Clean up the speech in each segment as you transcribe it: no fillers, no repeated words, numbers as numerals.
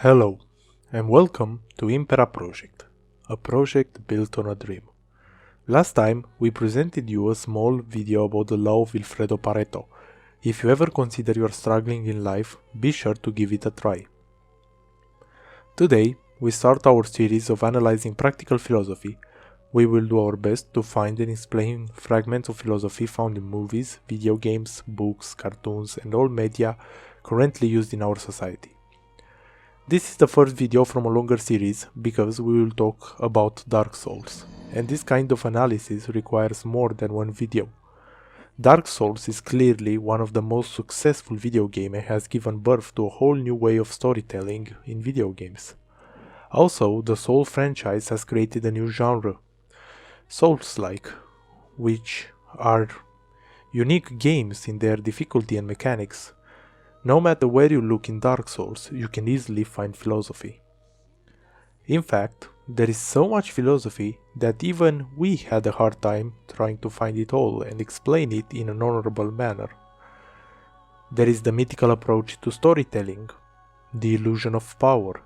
Hello, and welcome to Impera Project, a project built on a dream. Last time we presented you a small video about the law of Vilfredo Pareto. If you ever consider you are struggling in life, be sure to give it a try. Today, we start our series of analyzing practical philosophy. We will do our best to find and explain fragments of philosophy found in movies, video games, books, cartoons, and all media currently used in our society. This is the first video from a longer series because we will talk about Dark Souls, and this kind of analysis requires more than one video. Dark Souls is clearly one of the most successful video games and has given birth to a whole new way of storytelling in video games. Also, the Soul franchise has created a new genre, Souls-like, which are unique games in their difficulty and mechanics. No matter where you look in Dark Souls, you can easily find philosophy. In fact, there is so much philosophy that even we had a hard time trying to find it all and explain it in an honorable manner. There is the mythical approach to storytelling, the illusion of power,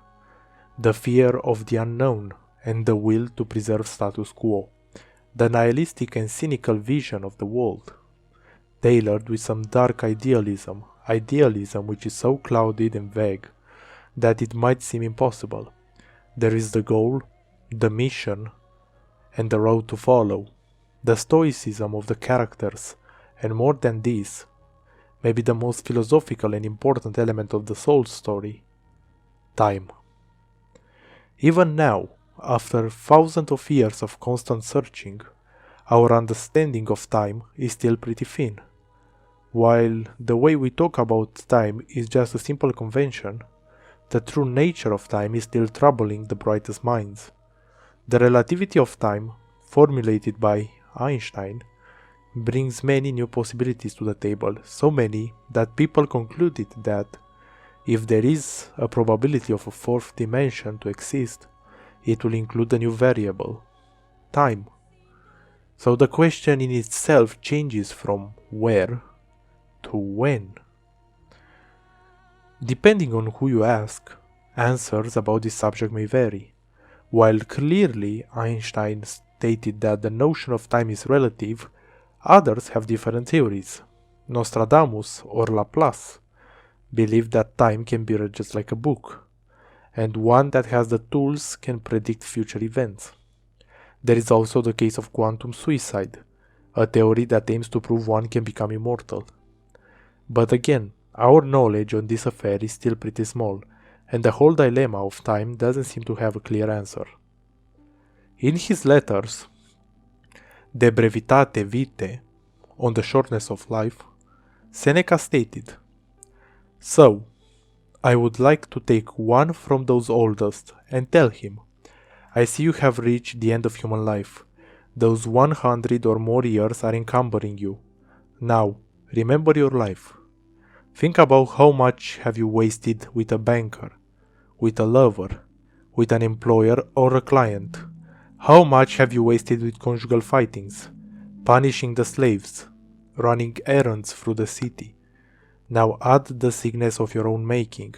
the fear of the unknown, and the will to preserve status quo, the nihilistic and cynical vision of the world, tailored with some dark idealism which is so clouded and vague that it might seem impossible. There is the goal, the mission, and the road to follow, the stoicism of the characters, and more than this, maybe the most philosophical and important element of the Soul story, time. Even now, after thousands of years of constant searching, our understanding of time is still pretty thin. While the way we talk about time is just a simple convention, the true nature of time is still troubling the brightest minds. The relativity of time, formulated by Einstein, brings many new possibilities to the table, so many that people concluded that if there is a probability of a fourth dimension to exist, it will include a new variable, time. So the question in itself changes from where to when. Depending on who you ask, answers about this subject may vary. While clearly Einstein stated that the notion of time is relative, others have different theories. Nostradamus or Laplace believe that time can be read just like a book, and one that has the tools can predict future events. There is also the case of quantum suicide, a theory that aims to prove one can become immortal. But again, our knowledge on this affair is still pretty small, and the whole dilemma of time doesn't seem to have a clear answer. In his letters, De Brevitate Vitae, on the shortness of life, Seneca stated, "So, I would like to take one from those oldest and tell him, I see you have reached the end of human life. Those 100 or more years are encumbering you. Now, remember your life. Think about how much have you wasted with a banker, with a lover, with an employer or a client. How much have you wasted with conjugal fightings, punishing the slaves, running errands through the city. Now add the sickness of your own making.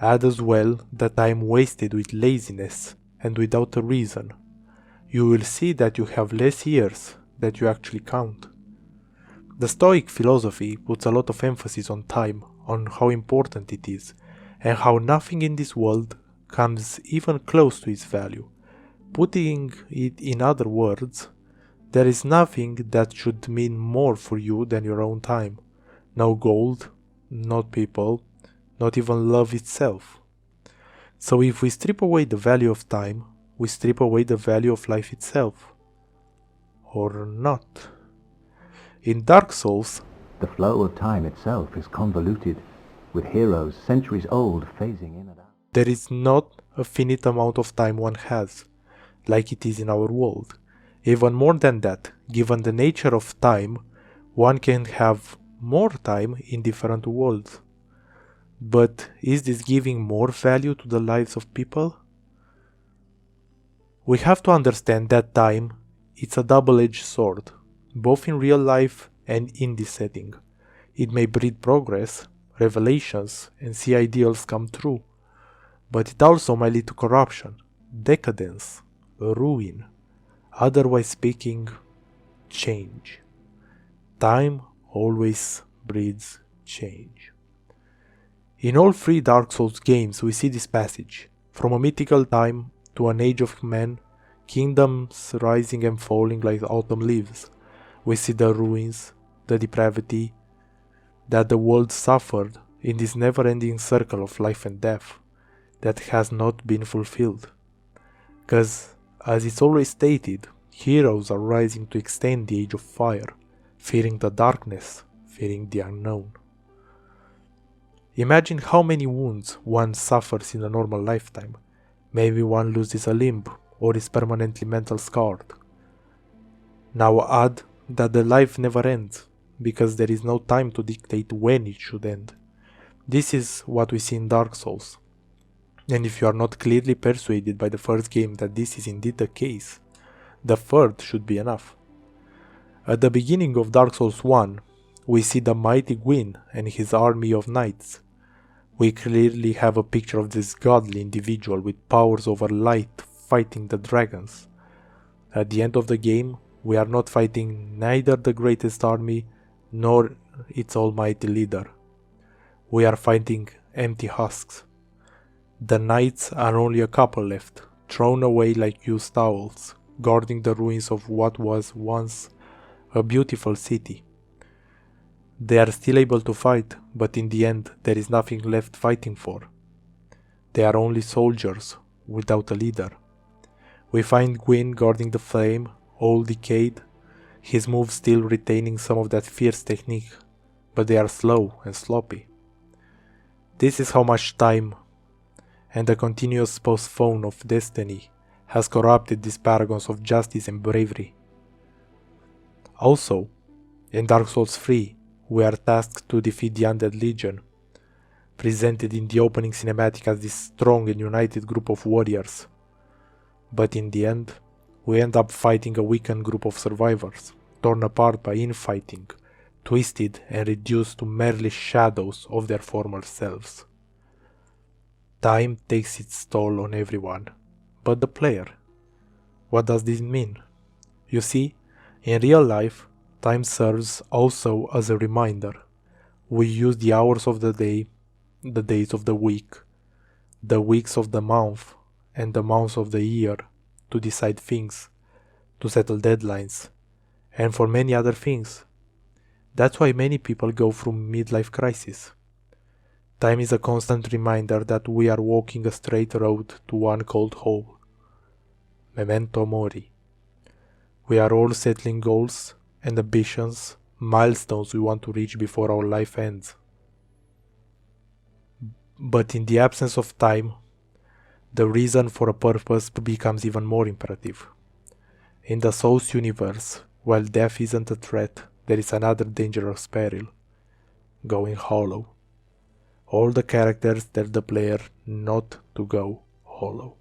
Add as well the time wasted with laziness and without a reason. You will see that you have less years than you actually count." The Stoic philosophy puts a lot of emphasis on time, on how important it is, and how nothing in this world comes even close to its value. Putting it in other words, there is nothing that should mean more for you than your own time. No gold, not people, not even love itself. So if we strip away the value of time, we strip away the value of life itself. Or not. In Dark Souls, the flow of time itself is convoluted, with heroes centuries old phasing in and out. There is not a finite amount of time one has, like it is in our world. Even more than that, given the nature of time, one can have more time in different worlds. But is this giving more value to the lives of people? We have to understand that time is a double-edged sword, both in real life and in this setting. It may breed progress, revelations, and see ideals come true. but it also might lead to corruption, decadence, ruin, otherwise speaking, change. Time always breeds change. In all three Dark Souls games we see this passage, from a mythical time to an age of men, kingdoms rising and falling like autumn leaves. We see the ruins, the depravity that the world suffered in this never-ending circle of life and death that has not been fulfilled. Because, as it's always stated, heroes are rising to extend the age of fire, fearing the darkness, fearing the unknown. Imagine how many wounds one suffers in a normal lifetime. Maybe one loses a limb or is permanently mental scarred. Now add that the life never ends, because there is no time to dictate when it should end. This is what we see in Dark Souls. And if you are not clearly persuaded by the first game that this is indeed the case, the third should be enough. At the beginning of Dark Souls 1, we see the mighty Gwyn and his army of knights. We clearly have a picture of this godly individual with powers over light fighting the dragons. At the end of the game, we are not fighting neither the greatest army nor its almighty leader. We are fighting empty husks. The knights are only a couple left, thrown away like used towels, guarding the ruins of what was once a beautiful city. They are still able to fight, but in the end there is nothing left fighting for. They are only soldiers, without a leader. We find Gwyn guarding the flame, all decayed, his moves still retaining some of that fierce technique, but they are slow and sloppy. This is how much time and the continuous postpone of destiny has corrupted these paragons of justice and bravery. Also, in Dark Souls 3, we are tasked to defeat the Undead Legion, presented in the opening cinematic as this strong and united group of warriors. But in the end, we end up fighting a weakened group of survivors, torn apart by infighting, twisted and reduced to merely shadows of their former selves. Time takes its toll on everyone, but the player. What does this mean? You see, in real life, time serves also as a reminder. We use the hours of the day, the days of the week, the weeks of the month, and the months of the year to decide things, to settle deadlines, and for many other things. That's why many people go through midlife crisis. Time is a constant reminder that we are walking a straight road to one cold hole. Memento mori. We are all settling goals and ambitions, milestones we want to reach before our life ends. But in the absence of time, the reason for a purpose becomes even more imperative. In the Souls universe, while death isn't a threat, there is another dangerous peril: going hollow. All the characters tell the player not to go hollow.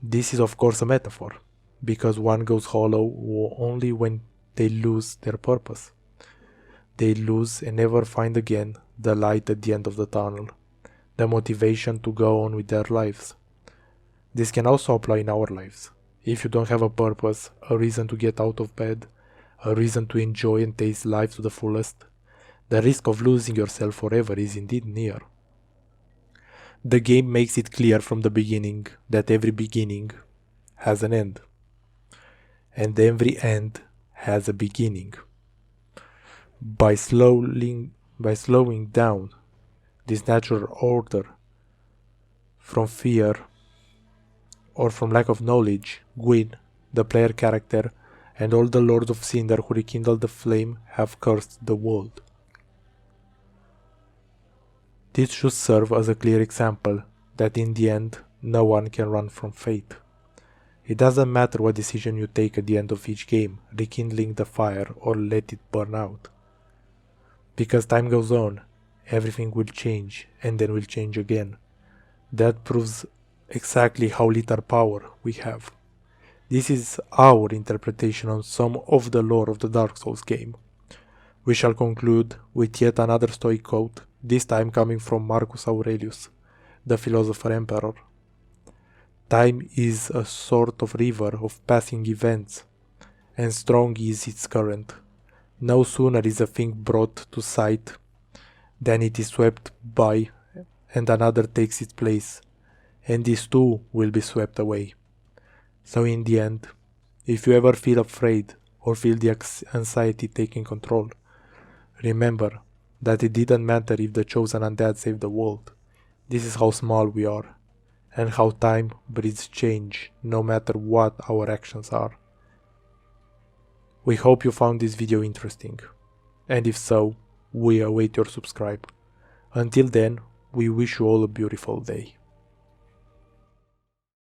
This is of course a metaphor, because one goes hollow only when they lose their purpose. They lose and never find again the light at the end of the tunnel, the motivation to go on with their lives. This can also apply in our lives. If you don't have a purpose, a reason to get out of bed, a reason to enjoy and taste life to the fullest, the risk of losing yourself forever is indeed near. The game makes it clear from the beginning that every beginning has an end, and every end has a beginning. By slowing down this natural order from fear or from lack of knowledge, Gwyn, the player character, and all the lords of Cinder who rekindled the flame have cursed the world. This should serve as a clear example that in the end, no one can run from fate. It doesn't matter what decision you take at the end of each game, rekindling the fire or let it burn out. Because time goes on, everything will change and then will change again. That proves exactly how little power we have. This is our interpretation on some of the lore of the Dark Souls game. We shall conclude with yet another Stoic quote, this time coming from Marcus Aurelius. the philosopher emperor. Time is a sort of river of passing events, and strong is its current. No sooner is a thing brought to sight than it is swept by and another takes its place, and this too will be swept away. So in the end, if you ever feel afraid or feel the anxiety taking control, remember that it didn't matter if the chosen undead saved the world. This is how small we are, and how time breeds change no matter what our actions are. We hope you found this video interesting, and if so, we await your subscribe. Until then, we wish you all a beautiful day.